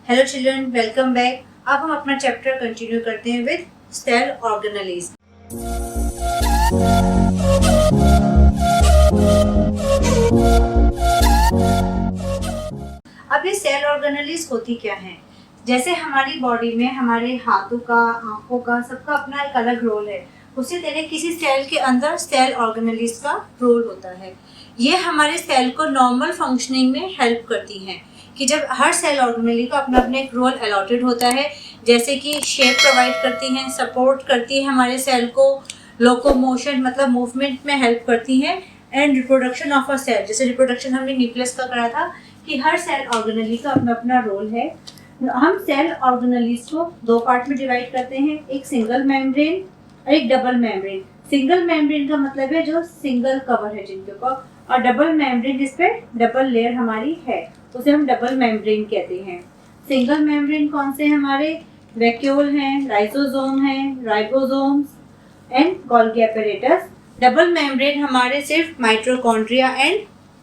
Hello children, welcome back. अब हम अपना चैप्टर कंटिन्यू करते हैं विद सेल ऑर्गेनेलिज। अब ये सेल ऑर्गेनेलिज होती क्या है? जैसे हमारी बॉडी में हमारे हाथों का, आंखों का, सबका अपना एक अलग रोल है, उसी तरह किसी सेल के अंदर सेल ऑर्गेनेलिज का रोल होता है। ये हमारे सेल को नॉर्मल फंक्शनिंग में हेल्प करती हैं कि जब हर सेल ऑर्गेनेली का अपना अपना एक रोल अलॉटेड होता है, जैसे कि शेप प्रोवाइड करती हैं, सपोर्ट करती है हमारे सेल को, लोकोमोशन मतलब मूवमेंट में हेल्प करती हैं, and reproduction of a cell, जैसे रिप्रोडक्शन हमने न्यूक्लियस का करा था कि हर सेल ऑर्गेनेली का अपना अपना रोल है। हम सेल ऑर्गेनेलीज को दो पार्ट में डिवाइड करते हैं, एक सिंगल मेम्ब्रेन और एक डबल मेम्ब्रेन। सिंगल मेम्ब्रेन का मतलब है जो सिंगल कवर है जिनके ऊपर, और डबल मेम्ब्रेन जिस पे डबल लेयर हमारी है उसे हम डबल मेम्ब्रेन कहते हैं। सिंगल मेम्ब्रेन कौन से हमारे? वैक्यूल हैं, लाइसोसोम हैं, ribosomes and Golgi apparatus. Double membrane हमारे सिर्फ माइटोकॉन्ड्रिया एंड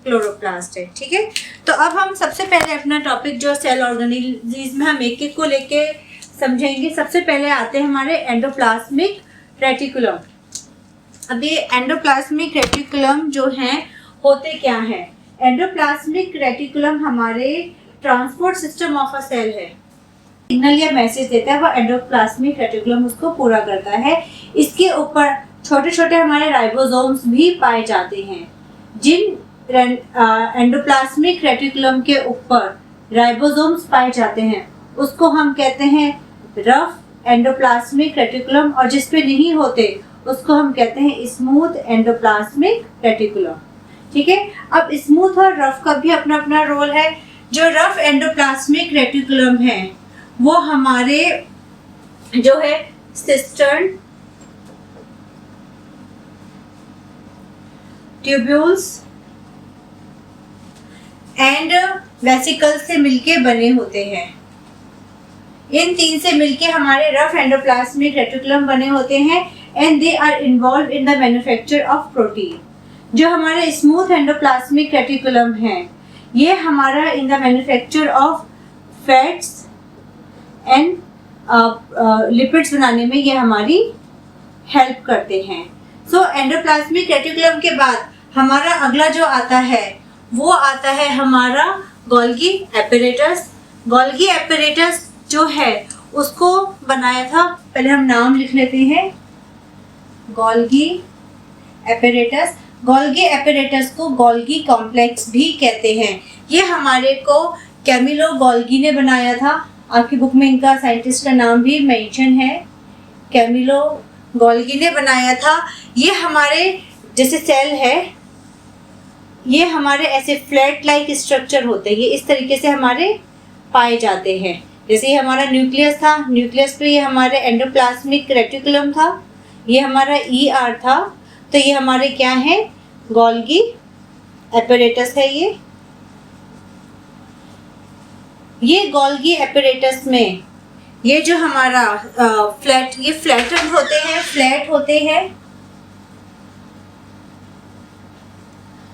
क्लोरोप्लास्ट है। ठीक है, तो अब हम सबसे पहले अपना टॉपिक जो सेल ऑर्गेनेलिज में हम एक एक को लेके समझेंगे। सबसे पहले आते हैं हमारे एंडोप्लाज्मिक रेटिकुलम। अब ये एंडोप्लाज्मिक रेटिकुलम जो है होते क्या है? एंडोप्लाज्मिक रेटिकुलम हमारे transport system of a cell है। सिग्नल या मैसेज देता है, वो एंडोप्लाज्मिक रेटिकुलम उसको पूरा करता है। इसके ऊपर छोटे छोटे हमारे राइबोसोम्स भी पाए जाते हैं। जिन एंडोप्लाज्मिक रेटिकुलम के ऊपर राइबोसोम्स पाए जाते हैं उसको हम कहते हैं रफ एंडोप्लाज्मिक रेटिकुलम, और जिस पे नहीं होते उसको हम कहते हैं स्मूथ एंडोप्लाज्मिक रेटिकुलम। ठीक है, अब स्मूथ और रफ का भी अपना अपना रोल है। जो रफ एंडोप्लाज्मिक रेटिकुलम है वो हमारे जो है सिस्टर्न, ट्यूब्यूल्स एंड वेसिकल से मिलके बने होते हैं। इन तीन से मिलके हमारे रफ एंडोप्लाज्मिक रेटिकुलम बने होते हैं, and they are involve in the manufacture of protein. जो हमारे स्मूथ एंडोप्लाज्मिक रेटिकुलम है ये हमारा in the manufacture of fats and lipids बनाने में ये हमारी हेल्प करते हैं। सो एंडोप्लाज्मिक रेटिकुलम के बाद हमारा अगला जो आता है वो आता है हमारा गोल्गी एपैरेटस। गोल्गी एपैरेटस जो है उसको बनाया था, पहले हम नाम लिख लेते हैं, गोल्गी एपैरेटस। गोल्गी एपैरेटस को गोल्गी कॉम्प्लेक्स भी कहते हैं। ये हमारे को कैमिलो गोल्गी ने बनाया था। आपकी बुक में इनका साइंटिस्ट का नाम भी मेंशन है, कैमिलो गोल्गी ने बनाया था। ये हमारे जैसे सेल है, ये हमारे ऐसे फ्लैट लाइक स्ट्रक्चर होते हैं, ये इस तरीके से हमारे पाए जाते हैं। जैसे ये हमारा न्यूक्लियस था, न्यूक्लियस पे ये हमारे एंडोप्लाज्मिक रेटिकुलम था, ये हमारा ER था, तो ये हमारे क्या है? गोल्गी एपैरेटस है। ये गोल्गी एपैरेटस में ये जो हमारा ये फ्लैटेंड होते हैं, फ्लैट होते हैं,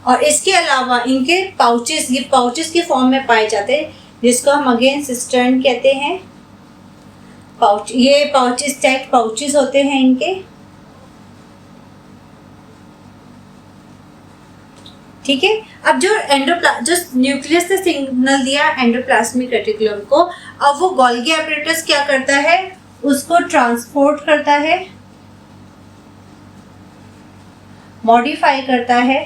और इसके अलावा इनके पाउचेस, ये पाउचेस के फॉर्म में पाए जाते हैं, जिसको हम अगेन सिस्टर्न कहते हैं। पाउच, ये पाउचेस स्टैक्ड पाउचेस होते हैं इनके। ठीक है, अब जो न्यूक्लियस से सिग्नल दिया एंडोप्लाज्मिक रेटिकुलम को, अब वो गोल्गी एपैरेटस क्या करता है? उसको ट्रांसपोर्ट करता है, मॉडिफाई करता है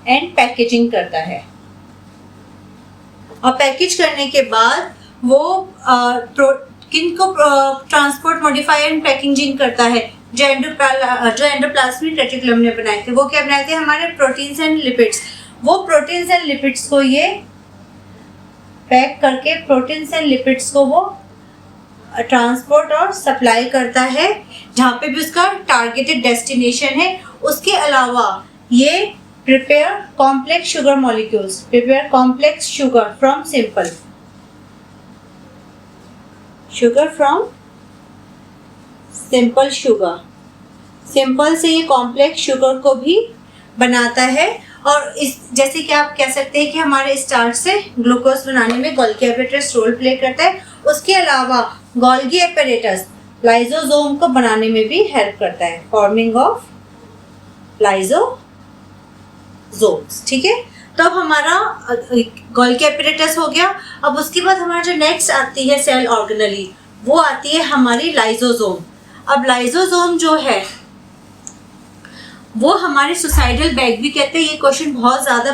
एंड पैकेजिंग करता है। और पैकेज करने के बाद वो किनको ट्रांसपोर्ट, मॉडिफाई एंड पैकेजिंग करता है? जो एंडोप्लाज्मिक रेटिकुलम ने बनाए थे, वो क्या बनाए थे? हमारे प्रोटीन्स एंड लिपिड्स। वो प्रोटीन्स एंड लिपिड्स को ये पैक करके प्रोटीन्स एंड लिपिड्स को वो ट्रांसपोर्ट और सप्लाई करता है जहाँ पे भी उसका टारगेटेड डेस्टिनेशन है। उसके अलावा ये prepare complex sugar molecules, prepare complex sugar from simple sugar from simple sugar। Simple से ये कॉम्प्लेक्स शुगर को भी बनाता है और इस जैसे कि आप कह सकते हैं कि हमारे स्टार्च से ग्लूकोज बनाने में गोल्गी एपेरेटस रोल प्ले करता है। उसके अलावा गोल्गी एपेरेटस लाइसोसोम को बनाने में भी हेल्प करता है, फॉर्मिंग ऑफ लाइसोसोम्स। ठीक है, तो अब हमारा गोल्गी एपेरेटस हो गया। अब उसके बाद हमारा जो नेक्स्ट आती है सेल ऑर्गेनली, वो आती है हमारी लाइसोसोम। अब लाइसोसोम जो है वो हमारे सुसाइडल बैग भी कहते हैं। ये क्वेश्चन बहुत ज़्यादा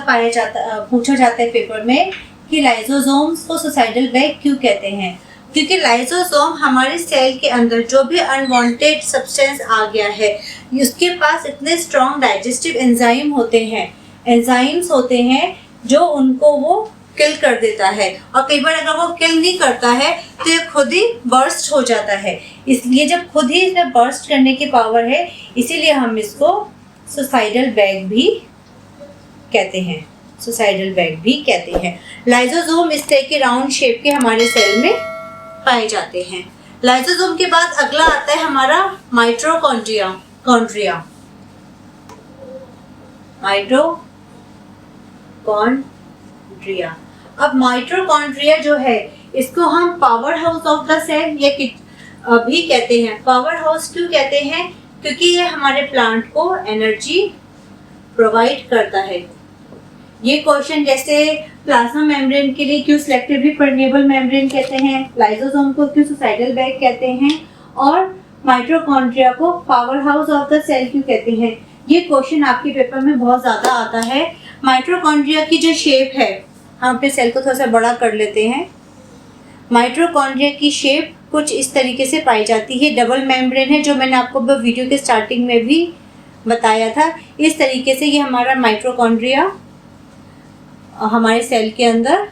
पूछा जाता है पेपर में कि लाइसोसोम्स को सुसाइडल बैग क्यों कहते हैं। क्योंकि लाइसोसोम हमारे सेल के अंदर जो भी अनवांटेड सब्सटेंस आ गया है, उसके पास इतने स्ट्रॉन्ग डाइजेस्टिव एंजाइम्स होते हैं जो उनको वो किल कर देता है। और कई बार अगर वो किल नहीं करता है तो ये खुद ही बर्स्ट हो जाता है। इसलिए जब खुद ही इसमें बर्स्ट करने की पावर है, इसीलिए हम इसको सुसाइडल बैग भी कहते हैं। लाइसोसोम इस तरह के राउंड शेप के हमारे सेल में पाए जाते हैं। लाइसोसोम के बाद अगला आता है हमारा माइटोकॉन्ड्रिया। अब माइटोकॉन्ड्रिया जो है, इसको हम power house of the cell या भी कहते हैं। पावर हाउस क्यों कहते हैं? क्योंकि ये हमारे प्लांट को एनर्जी प्रोवाइड करता है। ये क्वेश्चन जैसे प्लाज्मा मेम्ब्रेन के लिए क्यों सिलेक्टिवली परमेबल मेम्ब्रेन कहते हैं, लाइसोसोम को क्यों सुसाइडल बैग कहते हैं, और माइटोकॉन्ड्रिया को power house of the cell क्यों कहते हैं, ये क्वेश्चन आपके पेपर में बहुत ज़्यादा आता है। माइटोकॉन्ड्रिया की जो शेप है, हम अपने सेल को थोड़ा सा बड़ा कर लेते हैं। माइटोकॉन्ड्रिया की शेप कुछ इस तरीके से पाई जाती है। डबल मेम्ब्रेन है, जो मैंने आपको वीडियो के स्टार्टिंग में भी बताया था। इस तरीके से ये हमारा माइटोकॉन्ड्रिया हमारे सेल के अंदर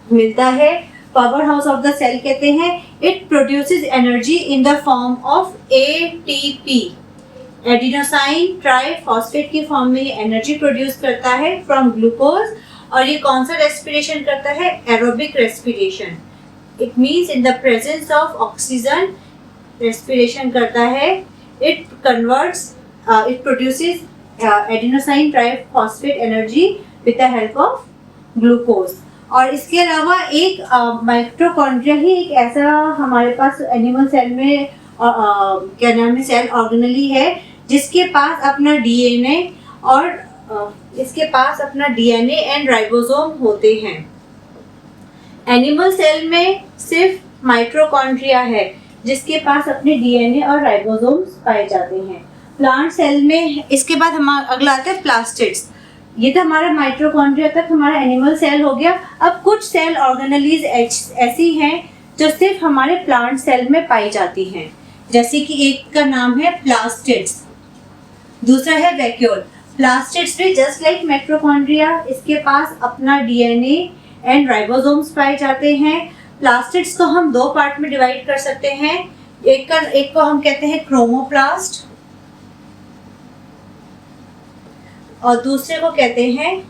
मिलता है। Power house of the cell कहते हैं। It produces energy in the form of ATP, adenosine triphosphate की फॉर्म में ये एनर्जी प्रोड्यूस करता है फ्रॉम ग्लूकोज। और ये कौन सा रेस्पिरेशन करता है? Aerobic respiration. It means in the presence of oxygen respiration करता है। It produces adenosine triphosphate energy with the help of glucose. और इसके अलावा एक माइटोकॉन्ड्रिया ही एक ऐसा हमारे पास एनिमल सेल में क्या नाम है, सेल ऑर्गेनली है, जिसके पास अपना DNA एंड राइबोसोम होते हैं। एनिमल सेल में सिर्फ माइटोकॉन्ड्रिया है जिसके पास अपने DNA और राइबोसोम्स पाए जाते हैं। प्लांट सेल में इसके बाद हमारा अगला आता है प्लास्टिड्स। ये तो हमारा माइटोकॉन्ड्रिया तक हमारा एनिमल सेल हो गया। अब कुछ सेल ऑर्गेनलीज ऐसी हैं जो सिर्फ हमारे प्लांट सेल में पाई जाती हैं, जैसे कि एक का नाम है प्लास्टिड्स, दूसरा है वैक्यूल। प्लास्टिड्स भी जस्ट लाइक माइटोकॉन्ड्रिया, इसके पास अपना DNA एंड राइबोसोम्स पाए जाते हैं। प्लास्टिड्स को हम दो पार्ट में डिवाइड कर सकते हैं। एक को हम कहते हैं क्रोमोप्लास्ट और दूसरे को कहते हैं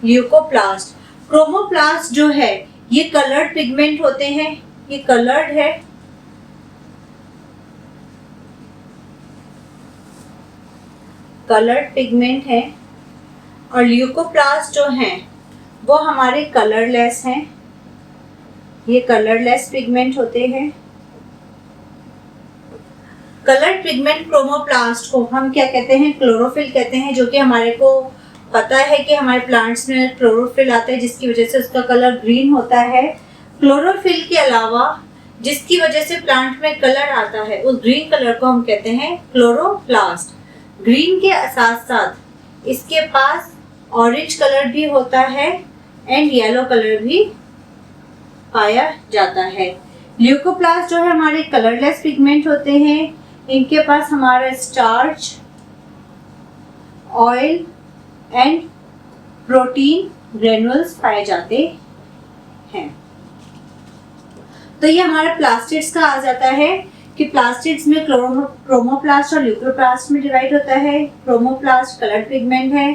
ल्यूकोप्लास्ट। क्रोमोप्लास्ट जो है ये कलर्ड पिगमेंट होते हैं, ये कलर्ड है। कलर्ड पिगमेंट है। और ल्यूकोप्लास्ट जो हैं वो हमारे कलरलेस हैं, ये कलरलेस पिगमेंट होते हैं। कलर्ड पिगमेंट क्रोमोप्लास्ट को हम क्या कहते हैं? क्लोरोफिल कहते हैं, जो कि हमारे को पता है कि हमारे प्लांट्स में क्लोरोफिल आता है जिसकी वजह से उसका कलर ग्रीन होता है। क्लोरोफिल के अलावा जिसकी वजह से प्लांट में कलर आता है, उस ग्रीन कलर को हम कहते हैं क्लोरोप्लास्ट। ग्रीन के साथ साथ इसके पास ऑरेंज कलर भी होता है एंड येलो कलर भी पाया जाता है। ल्यूकोप्लास्ट जो है हमारे कलरलेस पिगमेंट होते हैं। इनके पास हमारा starch, oil and protein granules पाए जाते हैं। तो ये हमारा प्लास्टिड्स का आ जाता है कि प्लास्टिड्स में क्रोमोप्लास्ट और ल्यूकोप्लास्ट में डिवाइड होता है। क्रोमोप्लास्ट कलर्ड पिगमेंट है,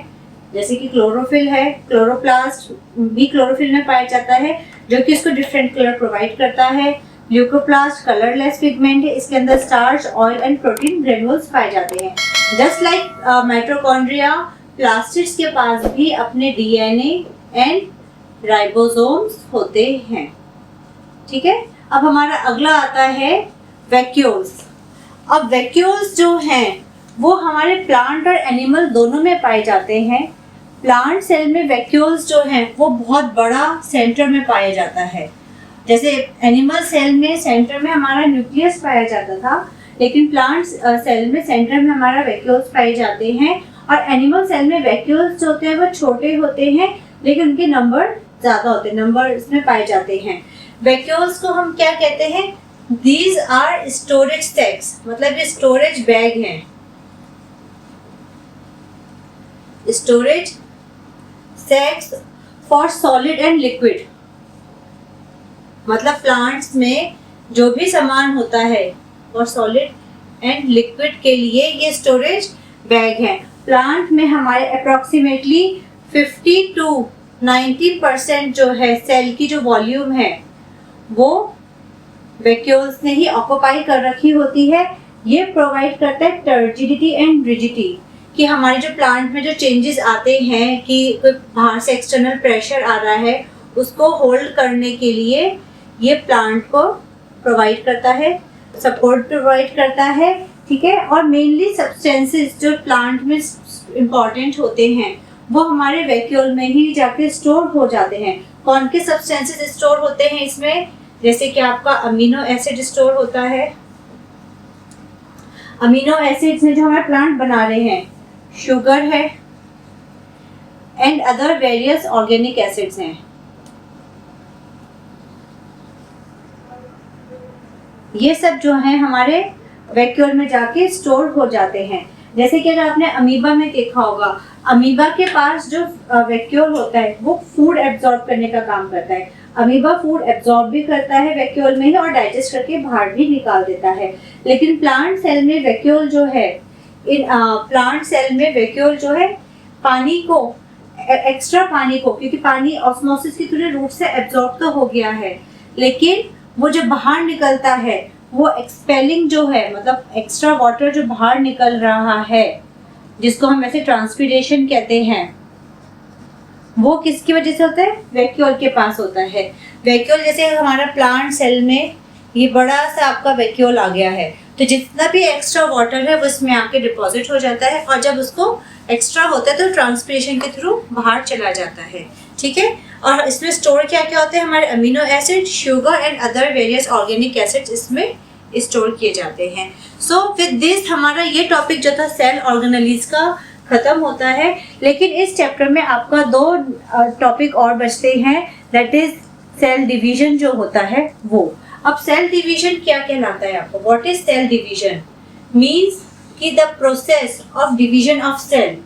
जैसे कि क्लोरोफिल है। क्लोरोप्लास्ट भी क्लोरोफिल में पाया जाता है, जो कि इसको डिफरेंट कलर प्रोवाइड करता है। ल्यूकोप्लास्ट कलरलेस पिगमेंट है, इसके अंदर starch, oil and protein granules पाए जाते हैं। जस्ट लाइक माइटोकॉन्ड्रिया, प्लास्टिड्स के पास भी अपने डीएनए एंड राइबोसोम्स होते हैं। ठीक है, अब हमारा अगला आता है वैक्यूल्स। अब वैक्यूल्स जो हैं वो हमारे प्लांट और एनिमल दोनों में पाए जाते हैं। प्लांट सेल में वैक्यूल्स जो हैं वो बहुत बड़ा सेंटर में पाया जाता है। जैसे एनिमल सेल में सेंटर में हमारा न्यूक्लियस पाया जाता था, लेकिन प्लांट सेल में सेंटर में हमारा वैक्यूल्स पाए जाते हैं। और एनिमल सेल में वैक्यूल्स जो होते हैं वो छोटे होते हैं, लेकिन उनके नंबर ज़्यादा होते हैं, नंबर इसमें पाए जाते हैं। वैक्यूल्स को हम क्या कहते हैं? दीज आर स्टोरेज सैक्स, मतलब ये स्टोरेज बैग हैं। Storage sacs for solid and liquid, मतलब प्लांट्स में जो भी सामान होता है और सॉलिड एंड लिक्विड के लिए ये स्टोरेज बैग हैं। प्लांट में हमारे अप्रॉक्सीमेटली 50 to 90% जो है सेल की जो वॉल्यूम है वो वैक्यूल्स ने ही ऑक्यूपाई कर रखी होती है। ये प्रोवाइड करता है टर्जिडिटी एंड रिजिडिटी, कि हमारे जो प्लांट में जो चेंजेस आते हैं कि कोई बाहर से एक्सटर्नल प्रेशर आ रहा है उसको होल्ड करने के लिए ये प्लांट को प्रोवाइड करता है, सपोर्ट प्रोवाइड करता है। ठीक है, और मेनली सब्सटेंसेस जो प्लांट में इम्पॉर्टेंट होते हैं वो हमारे वैक्यूल में ही जाके स्टोर हो जाते हैं। कौन के सब्सटेंसेस स्टोर होते हैं इसमें? जैसे कि आपका अमीनो एसिड स्टोर होता है। अमीनो एसिड्स में जो हमारे प्लांट बना रहे हैं, शुगर है and other various organic acids हैं। ये सब जो है हमारे वैक्यूल में जाके स्टोर हो जाते हैं। जैसे कि अगर आपने अमीबा में देखा होगा, अमीबा के पास जो वैक्यूल होता है वो फूड एब्जॉर्ब करने का काम करता है। अमीबा फूड एब्जॉर्ब भी करता है वैक्यूल में ही और डाइजेस्ट करके बाहर भी निकाल देता है। लेकिन प्लांट सेल में वैक्यूल जो है, प्लांट सेल में वैक्यूल जो है पानी को, एक्स्ट्रा पानी को, क्योंकि पानी ऑस्मोसिस के थ्रू रूट से एब्जॉर्ब तो हो गया है, लेकिन वो जो बाहर निकलता है वो एक्सपेलिंग जो है, मतलब एक्स्ट्रा वाटर जो बाहर निकल रहा है जिसको हम वैसे ट्रांसपीरेशन कहते हैं, वो किसकी वजह से होता है? वैक्यूल के पास होता है। वैक्यूल जैसे हमारा प्लांट सेल में ये बड़ा सा आपका वैक्यूल आ गया है, तो जितना भी एक्स्ट्रा वाटर है वो इसमें आके डिपॉजिट हो जाता है और जब उसको एक्स्ट्रा होता है तो ट्रांसपीरेशन के थ्रू बाहर चला जाता है। ठीक है, और इसमें स्टोर क्या क्या होते हैं? हमारे amino acid, sugar and other various organic acids इसमें स्टोर किए जाते हैं। सो विद दिस हमारा ये टॉपिक जो था सेल ऑर्गेनेलीज का खत्म होता है। लेकिन इस चैप्टर में आपका 2 टॉपिक और बचते हैं, दैट इज सेल डिवीजन जो होता है वो। अब सेल डिवीजन क्या कहलाता है आपको? What is cell division? Means कि the process of division of cell,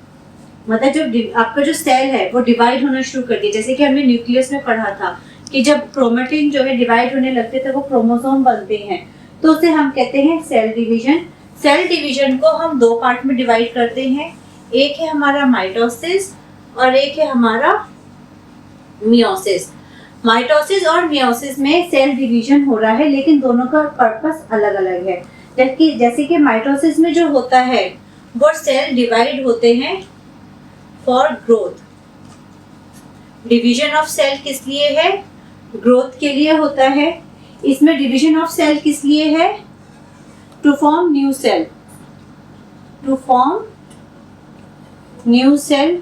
मतलब जो आपका जो सेल है वो डिवाइड होना शुरू कर दिया। जैसे कि हमने न्यूक्लियस में पढ़ा था कि जब क्रोमेटिन जो है डिवाइड होने लगते थे वो क्रोमोसोम बनते हैं, तो उसे हम कहते हैं सेल डिवीजन। सेल डिवीजन को हम 2 पार्ट में डिवाइड करते हैं, एक है हमारा माइटोसिस और एक है हमारा मियोसिस। माइटोसिस और मियोसिस में सेल डिवीजन हो रहा है, लेकिन दोनों का पर्पस अलग अलग है। जैसे कि माइटोसिस में जो होता है वो सेल डिवाइड होते हैं for growth. Division of cell किस लिए है? ग्रोथ के लिए होता है। इसमें डिवीजन ऑफ सेल किस लिए है? To form new cell, to form new cell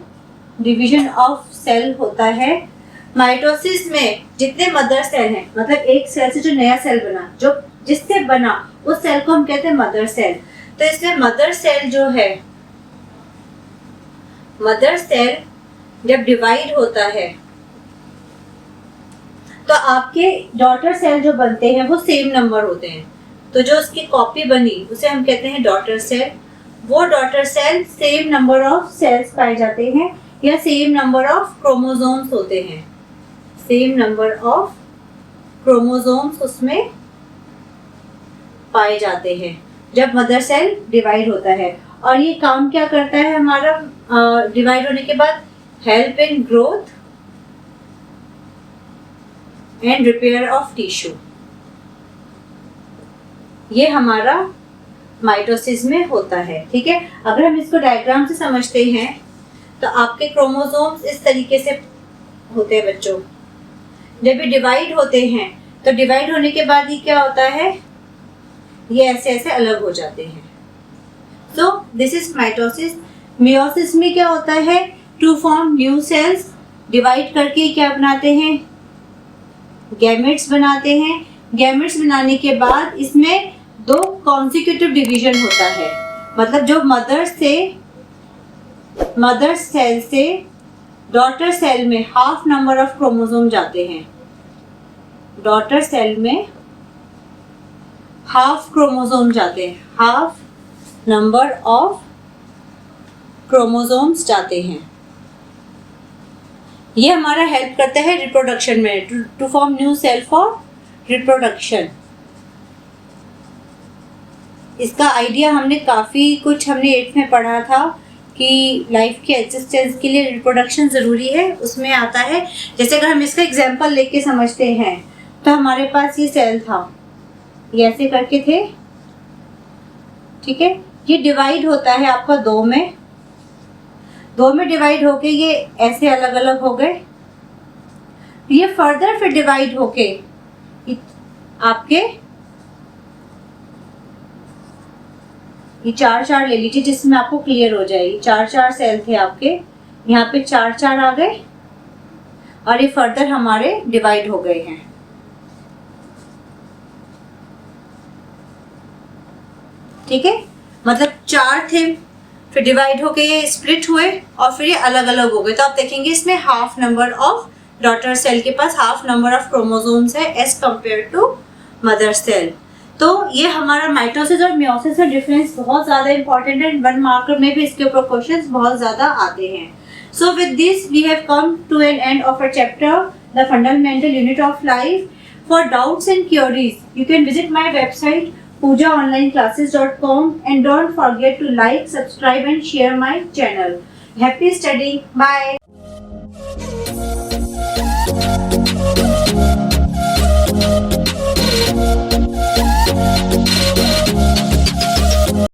division of cell होता है। माइटोसिस में जितने मदर सेल हैं, मतलब एक सेल से जो नया सेल बना, जो जिससे बना उस सेल को हम कहते हैं मदर सेल। तो इसमें मदर सेल जो है, मदर सेल जब डिवाइड होता है तो आपके डॉटर सेल जो बनते हैं वो सेम नंबर होते हैं। तो जो उसकी कॉपी बनी उसे हम कहते हैं डॉटर सेल। वो daughter cell same number of cells पाए जाते हैं या सेम नंबर ऑफ क्रोमोसोम्स होते हैं, सेम नंबर ऑफ क्रोमोसोम्स उसमें पाए जाते हैं जब मदर सेल डिवाइड होता है। और ये काम क्या करता है हमारा डिवाइड होने के बाद? Help in growth and repair of tissue. ये हमारा माइटोसिस में होता है। ठीक है, अगर हम इसको डायग्राम से समझते हैं तो आपके क्रोमोसोम्स इस तरीके से होते हैं बच्चों। जब ये डिवाइड होते हैं तो डिवाइड होने के बाद ही क्या होता है, ये ऐसे ऐसे अलग हो जाते हैं। So this is mitosis. Meiosis में क्या होता है, to form new cells, divide करके क्या बनाते हैं, गैमेट्स बनाते हैं। गैमेट्स बनाने के बाद इसमें 2 कॉन्सिक्यूटिव डिवीजन होता है, मतलब जो मदर सेल से डॉटर सेल में हाफ नंबर ऑफ क्रोमोसोम जाते हैं। डॉटर सेल में हाफ क्रोमोसोम जाते हैं, हाफ नंबर ऑफ क्रोमोसोम्स जाते हैं। ये हमारा हेल्प करता है रिप्रोडक्शन में, to form new cell for reproduction. इसका आइडिया हमने काफ़ी कुछ हमने 8th में पढ़ा था कि लाइफ के एग्जिस्टेंस के लिए रिप्रोडक्शन ज़रूरी है, उसमें आता है। जैसे अगर हम इसका एग्जांपल लेके समझते हैं तो हमारे पास ये सेल था, ये ऐसे करके थे। ठीक है, ये डिवाइड होता है आपका 2 में, 2 में डिवाइड होके ये ऐसे अलग अलग हो गए। ये फर्दर फिर डिवाइड होके आपके ये 4 ले लीजिए, जिसमें आपको क्लियर हो जाएगी। 4 सेल थे आपके, यहाँ पे 4 आ गए और ये फर्दर हमारे डिवाइड हो गए हैं। ठीक है, मतलब 4 थे, फिर डिवाइड होके ये स्प्लिट हुए और फिर ये अलग अलग हो गए। तो आप देखेंगे इसमें half number of daughter cell के पास हाफ नंबर ऑफ क्रोमोसोम्स है as compare to mother cell. तो ये हमारा माइटोसिस और मियोसिस का डिफरेंस बहुत ज़्यादा इंपॉर्टेंट है। 1 मार्कर में भी इसके ऊपर क्वेश्चंस बहुत ज़्यादा आते हैं। So with this we have come to an end of a chapter, the fundamental unit of life. For doubts and queries you can visit my website poojaonlineclasses.com and don't forget to like, subscribe and share my channel. Happy studying. Bye.